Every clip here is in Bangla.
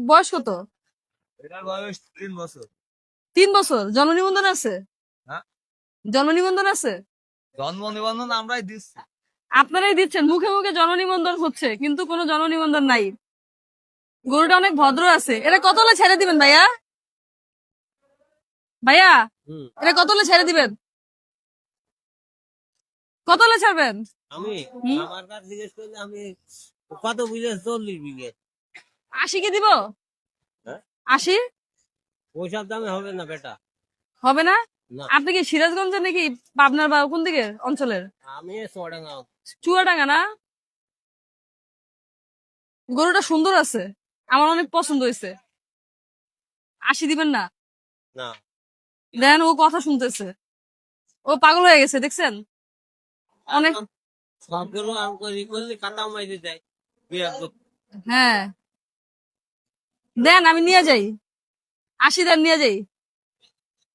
বয়স কত? এটার বয়স 3 বছর। 3 বছর। জন্ম নিবন্ধন আছে? হ্যাঁ, জন্ম নিবন্ধন আছে? জন্ম নিবন্ধন আমরাই দিচ্ছি। আপনারাই দিচ্ছেন, মুখে মুখে জন্ম নিবন্ধন হচ্ছে কিন্তু কোনো জন্ম নিবন্ধন নাই। গরুটা অনেক ভদ্র আছে। এটা কত হলে ছেড়ে দিবেন ভাইয়া? ভাইয়া, এটা কত হলে ছেড়ে দিবেন? কত হলে ছাড়বেন? আমি হুম? আমার কাছে জিজ্ঞেস করলে আমি কত বিঘে 40 বিঘে। 80 কি দিব? হ্যাঁ? 80 ওইসব দামে হবে না বেটা। হবে না? না, আপনি কি সিরাজগঞ্জের নাকি পাবনার বা কোন দিকে অঞ্চলের? আমি চুয়াডাঙ্গা। চুয়াডাঙ্গা না? গরুটা সুন্দর আছে, আমার অনেক পছন্দ হয়েছে। 80 দিবেন না? না, দেন, ও কথা শুনতেছে, ও পাগল হয়ে গেছে, দেখছেন? অনেক। সবগুলো আমি করলে কাটা মাইরে দেয় বিয়া করতে। হ্যাঁ, দেন আমি নিয়ে যাই। 80 দেন, নিয়ে যাই।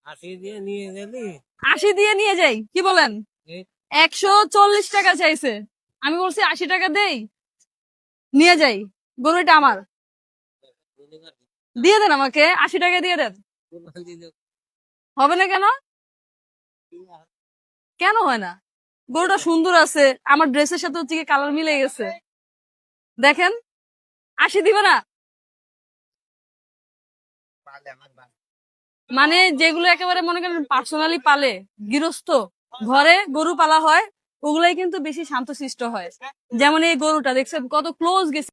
80 দিয়ে নিয়ে গেলি 80 দিয়ে নিয়ে যাই, কি বলেন? এই 140 টাকা চাইছে, আমি বলছি 80 টাকা দেই, নিয়ে যাই। গরুটা আমার, দিয়ে দেন আমাকে 80 টাকা দিয়ে দেন। কুরবানি দিলে হবে না কেন? কেন হয় না? গরুটা সুন্দর আছে, আমার ড্রেসের সাথে হচ্ছে কালার মিলে গেছে, দেখেন। 80 দিবে না? মানে যেগুলো একেবারে মনে করেন পার্সোনালি পালে, গৃহস্থ ঘরে গরু পালা হয়, ওগুলাই কিন্তু বেশি শান্তশিষ্ট হয়। যেমন এই গরুটা দেখছেন কত ক্লোজ গেছে।